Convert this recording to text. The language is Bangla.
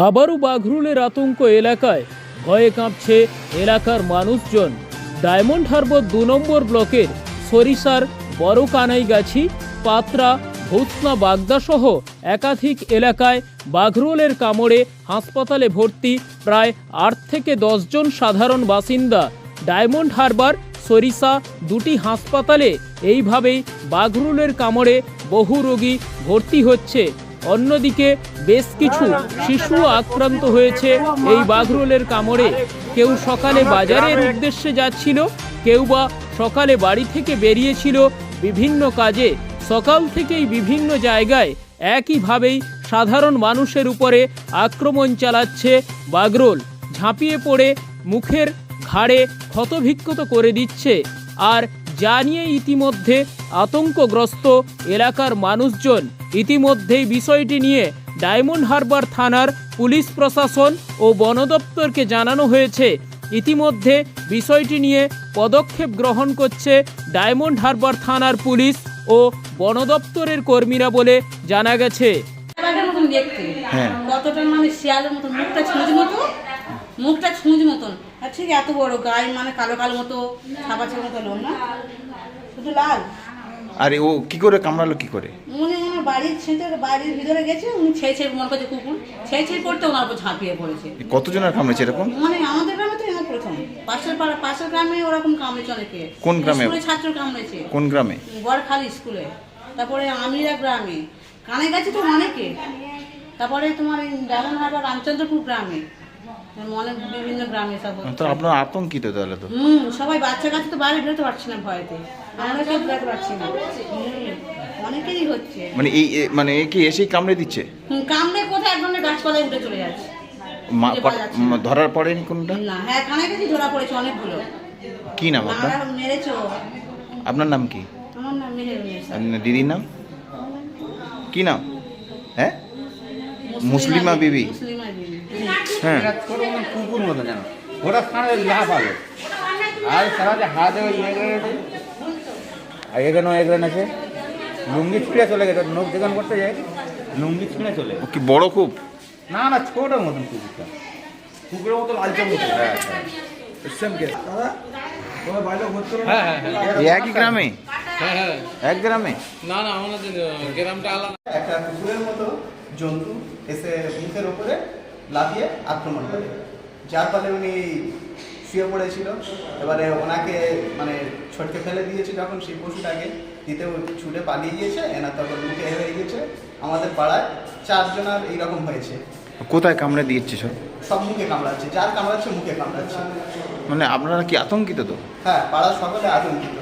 আবারও বাঘরুলের আতঙ্ক এলাকায়, ভয়ে কাঁপছে এলাকার মানুষজন। ডায়মন্ড হারবার ২ নম্বর ব্লকের সরিষার বড় কানাইগাছি, পাত্রা, ভূতনা, বাগদা সহ একাধিক এলাকায় বাঘরুলের কামড়ে হাসপাতালে ভর্তি প্রায় ৮ থেকে ১০ জন সাধারণ বাসিন্দা। ডায়মন্ড হারবার, সরিষা দুটি হাসপাতালে এইভাবেই বাঘরুলের কামড়ে বহু রোগী ভর্তি হচ্ছে। অন্যদিকে বেশ কিছু শিশু আক্রান্ত হয়েছে এই বাঘরুলের কামড়ে। কেউ সকালে বাজারের উদ্দেশ্যে যাচ্ছিল, কেউ বা সকালে বাড়ি থেকে বেরিয়েছিল বিভিন্ন কাজে। সকাল থেকেই বিভিন্ন জায়গায় একইভাবেই সাধারণ মানুষের উপরে আক্রমণ চালাচ্ছে বাঘরুল। ঝাঁপিয়ে পড়ে মুখের ঘাড়ে ক্ষতবিক্ষত করে দিচ্ছে। আর যা নিয়ে ইতিমধ্যে আতঙ্কগ্রস্ত এলাকার মানুষজন। ইতিমধ্যেই বিষয়টি নিয়ে ডায়মন্ড হারবার থানার পুলিশ প্রশাসন ও বন দপ্তরকে জানানো হয়েছে। ইতিমধ্যে বিষয়টি নিয়ে পদক্ষেপ গ্রহণ করছে ডায়মন্ড হারবার থানার পুলিশ ও বন দপ্তরের কর্মীরা বলে জানা গেছে। কতটা মানে শিয়ালের মতো, মুখটা ছুঁচ মতন, আর ঠিক এত বড় গায়ে, মানে কালো কালো মতো, ছাপা ছাপা মতো লোক না, শুধু লাল। আরে ও কি করে কামড়ালো কি করে? মনে মনে বাড়ির ভিতরে গেছে, উনি ছেয়ে মনে করছে কুকুর ছেয়ে পড়তে ওনার উপর ঝাঁপিয়ে পড়েছে। কতজনের কামড়েছে এরকম? মানে আমাদের গ্রামে তো এমন প্রথম, পাশের গ্রামে ওরকম কামড়েছে অনেকে। কোন গ্রামে? স্কুলে ছাত্র কামড়েছে। কোন গ্রামে? বড়খালি স্কুলে। তারপরে আমিরা গ্রামে, কানে গেছে তো অনেকে। তারপরে তোমার ডায়মন্ড হারবার রামচন্দ্রপুর গ্রামে, অনেক বিভিন্ন গ্রামে সব। তো আপনার আতঙ্কিত তাহলে তো? সবাই বাচ্চা কাছে তো বাইরে বেরোতে পারছে না ভয়েতে, আমরা কেউ বেরোতে পারছি না। অনেকেরই হচ্ছে। মানে এ কি এসেই কামড়ে দিচ্ছে? কামড়ে কোথায় এক ধরনের গাছপালায় উঠে চলে যাচ্ছে। ধরার পড়েনি কোনটা? না, হ্যাঁ কানে গেছে, ধরা পড়েছে অনেকগুলো। কি নাম আপনার? মেরেছো। আপনার নাম কি? আমার নাম মেহের। আপনার দিদির নাম কি নাম? হ্যাঁ, মুসলিমা বিবি। হ্যাঁ, কুকুর মতো জানো, ওরা খানে লাভ আলো আর সারা যে হাতে ওই এখানেও এখানে আছে, লুঙ্গি ছিঁড়ে চলে গেছে। নোক যেখানে করতে যায় লুঙ্গি ছিঁড়ে চলে। ও কি বড় খুব? না না, ছোট মতন কুকুরটা, কুকুরের মতো লালচে মতো। একই গ্রামে? এক গ্রামে? না না, আমাদের গ্রামটা আলাদা। একটা কুকুরের মতো জন্তু এসে মুখের উপরে লাফিয়ে আক্রমণ করে, যার ফলে উনি শুয়ে পড়েছিল। এবারে ওনাকে মানে ছটকে ফেলে দিয়েছে যখন সেই পশুটাকে, দিতে ছুটে পালিয়ে গিয়েছে। এনার তখন মুখে হয়ে গিয়েছে। আমাদের পাড়ায় 4 জনের এইরকম হয়েছে। কোথায় কামড়ে দিচ্ছে সব? সব মুখে কামড়াচ্ছে, যার কামড়াচ্ছে মুখে কামড়াচ্ছে। মানে আপনারা কি আতঙ্কিত তো? হ্যাঁ, পাড়ার সকলে আতঙ্কিত।